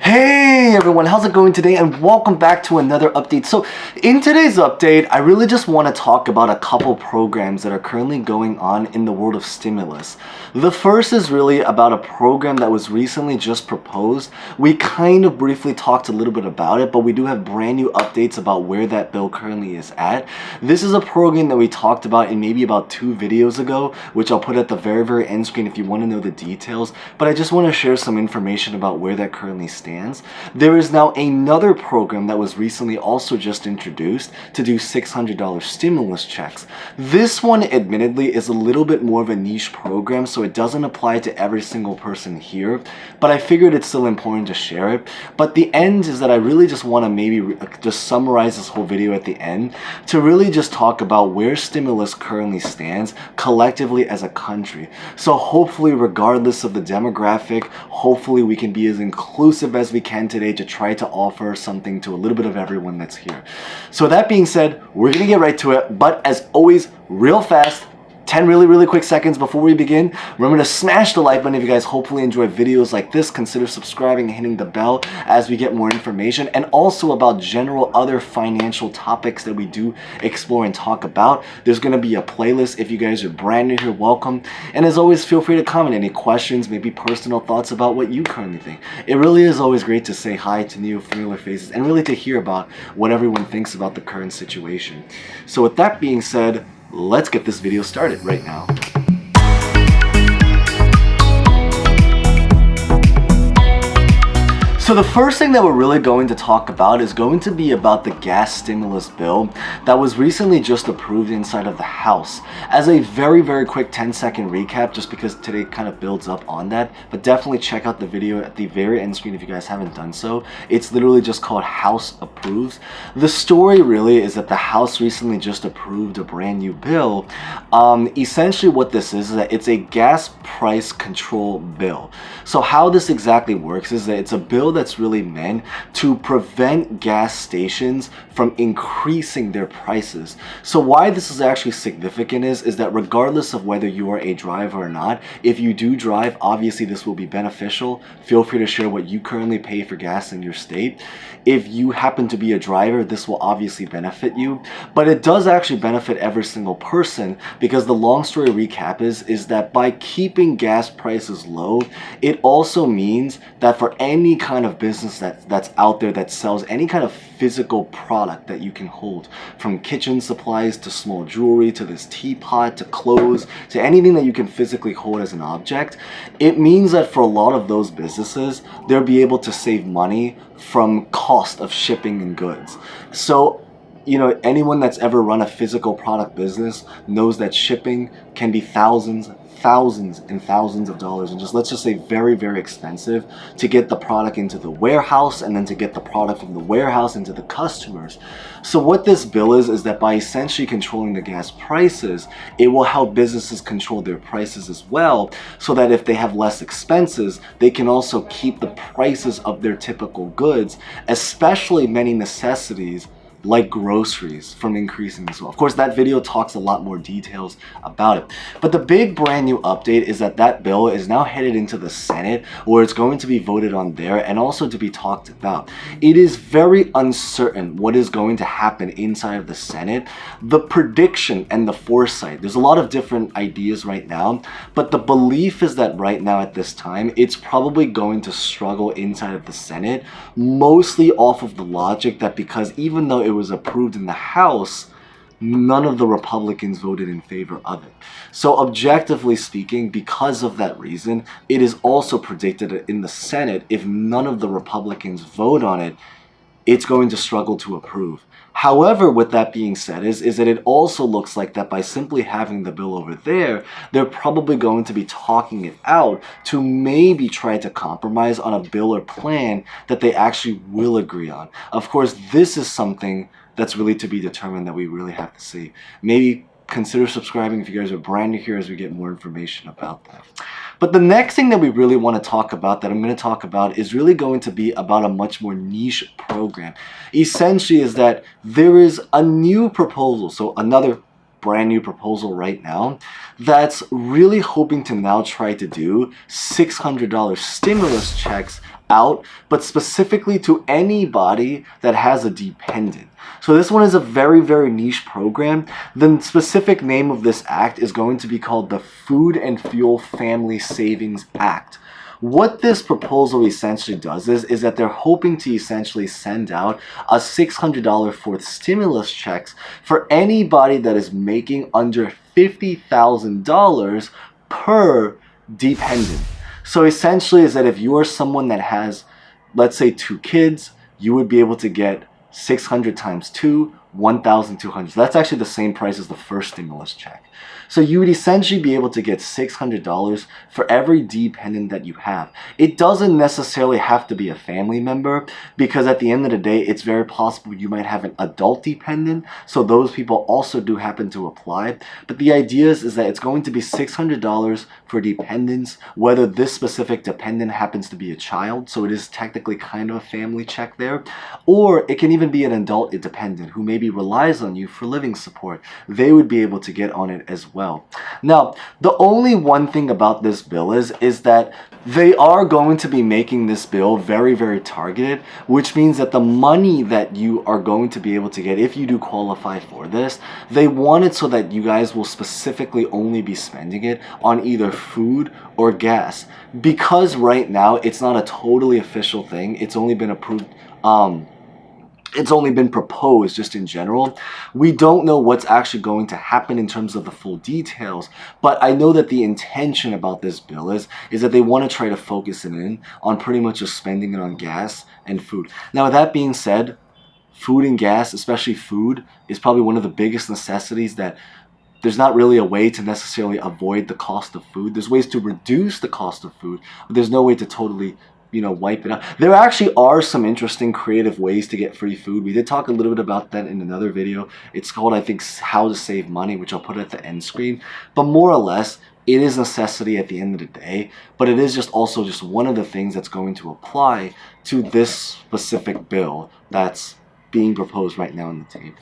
Hey everyone, how's it going today? And welcome back to another update. So in today's update, I really just want to talk about a couple programs that are currently going on in the world of stimulus. The first is really about a program that was recently just proposed. We kind of briefly talked a little bit about it, but we do have brand new updates about where that bill currently is at. This is a program that we talked about in maybe about 2 videos ago, which I'll put at the very end screen if you want to know the details. But I just want to share some information about where that currently stands. There is now another program that was recently also just introduced to do $600 stimulus checks. This one admittedly is a little bit more of a niche program, so it doesn't apply to every single person here, but I figured it's still important to share it. But the end is that I really just want to maybe just summarize this whole video at the end to really just talk about where stimulus currently stands collectively as a country. So hopefully, regardless of the demographic, hopefully we can be as inclusive as we can today to try to offer something to a little bit of everyone that's here. So that being said, we're gonna get right to it, but as always, real fast, 10 really quick seconds before we begin. Remember to smash the like button if you guys hopefully enjoy videos like this. Consider subscribing and hitting the bell as we get more information, and also about general other financial topics that we do explore and talk about. There's going to be a playlist. If you guys are brand new here, welcome. And as always, feel free to comment any questions, maybe personal thoughts about what you currently think. It really is always great to say hi to new familiar faces and really to hear about what everyone thinks about the current situation. So with that being said, let's get this video started right now. So the first thing that we're really going to talk about is going to be about the gas stimulus bill that was recently just approved inside of the House. As a very quick 10-second recap, just because today kind of builds up on that, but definitely check out the video at the very end screen if you guys haven't done so. It's literally just called House Approves. The story really is that the House recently just approved a brand new bill. Essentially what this is that it's a gas price control bill. So how this exactly works is that it's a bill that's really meant to prevent gas stations from increasing their prices. So why this is actually significant is that regardless of whether you are a driver or not, if you do drive, obviously this will be beneficial. Feel free to share what you currently pay for gas in your state. If you happen to be a driver, this will obviously benefit you, but it does actually benefit every single person, because the long story recap is that by keeping gas prices low, it also means that for any kind of business that's out there that sells any kind of physical product that you can hold, from kitchen supplies to small jewelry to this teapot to clothes to anything that you can physically hold as an object, it means that for a lot of those businesses, they'll be able to save money from cost of shipping and goods. So you know, anyone that's ever run a physical product business knows that shipping can be thousands and thousands of dollars, and let's just say very expensive to get the product into the warehouse and then to get the product from the warehouse into the customers. So what this bill is that by essentially controlling the gas prices, it will help businesses control their prices as well, so that if they have less expenses, they can also keep the prices of their typical goods, especially many necessities like groceries, from increasing as well. Of course, that video talks a lot more details about it. But the big brand new update is that that bill is now headed into the Senate, where it's going to be voted on there and also to be talked about. It is very uncertain what is going to happen inside of the Senate. The prediction and the foresight, there's a lot of different ideas right now, but the belief is that right now at this time, it's probably going to struggle inside of the Senate, mostly off of the logic that because even though it was approved in the House, none of the Republicans voted in favor of it. So objectively speaking, because of that reason, it is also predicted that in the Senate, if none of the Republicans vote on it, it's going to struggle to approve. However, with that being said, is that it also looks like that by simply having the bill over there, they're probably going to be talking it out to maybe try to compromise on a bill or plan that they actually will agree on. Of course, this is something that's really to be determined, that we really have to see. Maybe consider subscribing if you guys are brand new here as we get more information about that. But the next thing that we really want to talk about, that I'm going to talk about, is really going to be about a much more niche program. Essentially is that there is a new proposal, so another brand new proposal right now that's really hoping to now try to do $600 stimulus checks out, but specifically to anybody that has a dependent. So this one is a very, very niche program. The specific name of this act is going to be called the Food and Fuel Family Savings Act. What this proposal essentially does is that they're hoping to essentially send out a $600 worth stimulus checks for anybody that is making under $50,000 per dependent. So essentially is that if you are someone that has, let's say, 2 kids, you would be able to get 600 times 2, 1,200. So that's actually the same price as the first stimulus check. So you would essentially be able to get $600 for every dependent that you have. It doesn't necessarily have to be a family member, because at the end of the day, it's very possible you might have an adult dependent. So those people also do happen to apply. But the idea is that it's going to be $600 for dependents, whether this specific dependent happens to be a child. So it is technically kind of a family check there. Or it can even be an adult dependent who maybe relies on you for living support. They would be able to get on it as well. Now, the only one thing about this bill is that they are going to be making this bill very, very targeted, which means that the money that you are going to be able to get if you do qualify for this, they want it so that you guys will specifically only be spending it on either food or gas. Because right now it's not a totally official thing, it's only been approved, it's only been proposed just in general. We don't know what's actually going to happen in terms of the full details, but I know that the intention about this bill is that they want to try to focus it in on pretty much just spending it on gas and food. Now, with that being said, food and gas, especially food, is probably one of the biggest necessities that there's not really a way to necessarily avoid the cost of food. There's ways to reduce the cost of food, but there's no way to totally wipe it out. There actually are some interesting creative ways to get free food. We did talk a little bit about that in another video. It's called, I think, How to Save Money, which I'll put at the end screen. But more or less, it is necessity at the end of the day, but it is just also just one of the things that's going to apply to this specific bill that's being proposed right now on the table.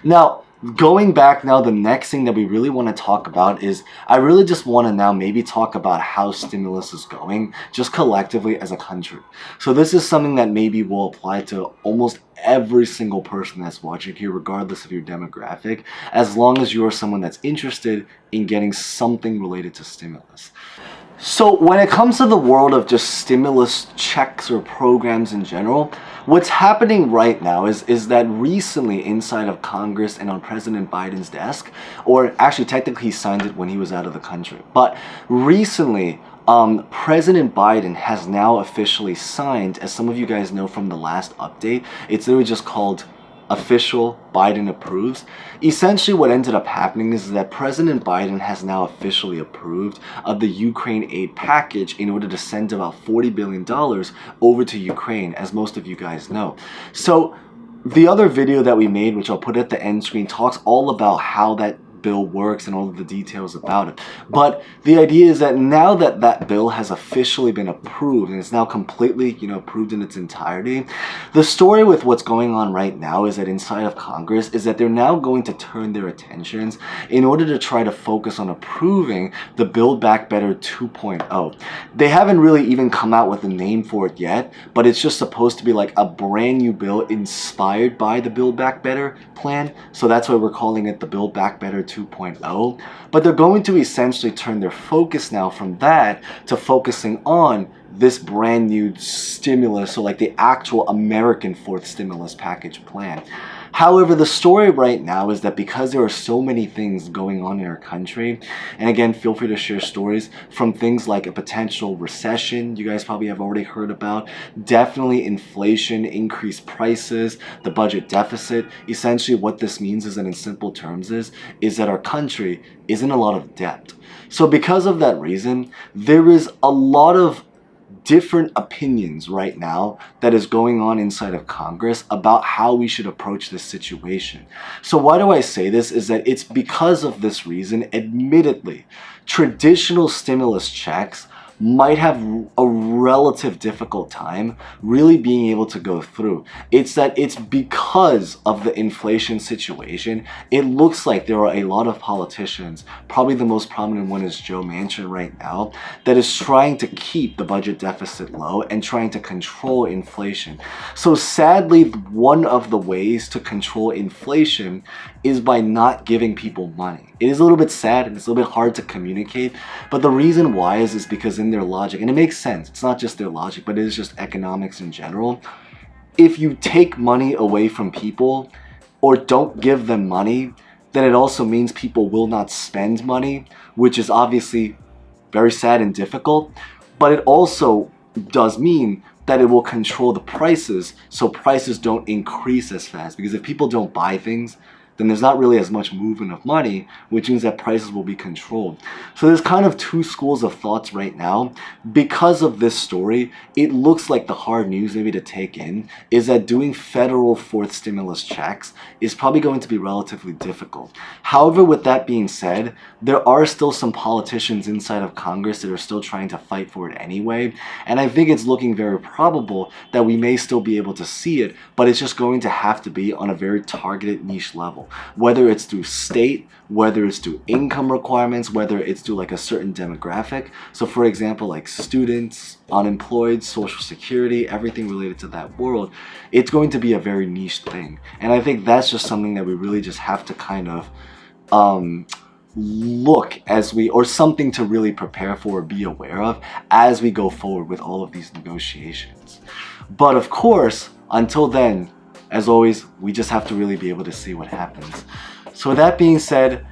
Now, going back now, the next thing that we really want to talk about is I really just want to now maybe talk about how stimulus is going just collectively as a country. So this is something that maybe will apply to almost every single person that's watching here, regardless of your demographic, as long as you are someone that's interested in getting something related to stimulus. So when it comes to the world of just stimulus checks or programs in general, what's happening right now is that recently inside of Congress and on President Biden's desk, or actually technically he signed it when he was out of the country, but recently President Biden has now officially signed, as some of you guys know from the last update, it's literally just called official Biden approves. Essentially what ended up happening is that President Biden has now officially approved of the Ukraine aid package in order to send about $40 billion over to Ukraine, as most of you guys know. So the other video that we made, which I'll put at the end screen, talks all about how that bill works and all of the details about it. But the idea is that now that that bill has officially been approved and it's now completely, approved in its entirety, the story with what's going on right now is that inside of Congress is that they're now going to turn their attentions in order to try to focus on approving the Build Back Better 2.0. They haven't really even come out with a name for it yet, but it's just supposed to be like a brand new bill inspired by the Build Back Better plan. So that's why we're calling it the Build Back Better 2.0, but they're going to essentially turn their focus now from that to focusing on this brand new stimulus, so like the actual American fourth stimulus package plan. However, the story right now is that because there are so many things going on in our country, and again, feel free to share stories from things like a potential recession, you guys probably have already heard about, definitely inflation, increased prices, the budget deficit. Essentially what this means is that in simple terms is that our country is in a lot of debt. So because of that reason, there is a lot of different opinions right now that is going on inside of Congress about how we should approach this situation. So why do I say this? Is that it's because of this reason, admittedly, traditional stimulus checks might have a relative difficult time really being able to go through. It's that it's because of the inflation situation. It looks like there are a lot of politicians, probably the most prominent one is Joe Manchin right now, that is trying to keep the budget deficit low and trying to control inflation. So sadly, one of the ways to control inflation is by not giving people money. It is a little bit sad and it's a little bit hard to communicate, but the reason why is because in their logic, and it makes sense, it's not just their logic, but it is just economics in general. If you take money away from people or don't give them money, then it also means people will not spend money, which is obviously very sad and difficult, but it also does mean that it will control the prices so prices don't increase as fast, because if people don't buy things, then there's not really as much movement of money, which means that prices will be controlled. So there's kind of two schools of thoughts right now. Because of this story, it looks like the hard news maybe to take in is that doing federal fourth stimulus checks is probably going to be relatively difficult. However, with that being said, there are still some politicians inside of Congress that are still trying to fight for it anyway, and I think it's looking very probable that we may still be able to see it, but it's just going to have to be on a very targeted niche level. Whether it's through state, whether it's through income requirements, whether it's through like a certain demographic. So for example, like students, unemployed, social security, everything related to that world, it's going to be a very niche thing. And I think that's just something that we really just have to kind of look as we, or something to really prepare for or be aware of as we go forward with all of these negotiations. But of course, until then, as always, we just have to really be able to see what happens. So with that being said,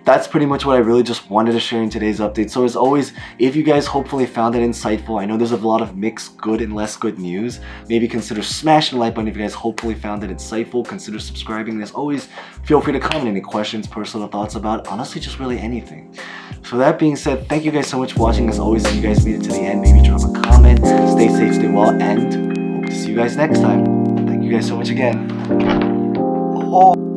that's pretty much what I really just wanted to share in today's update. So as always, if you guys hopefully found it insightful, I know there's a lot of mixed good and less good news. Maybe consider smashing the like button if you guys hopefully found it insightful. Consider subscribing. And as always, feel free to comment any questions, personal thoughts about, honestly, just really anything. So that being said, thank you guys so much for watching. As always, if you guys made it to the end, maybe drop a comment. Stay safe, stay well, and hope to see you guys next time. Thank you guys so much again. Oh.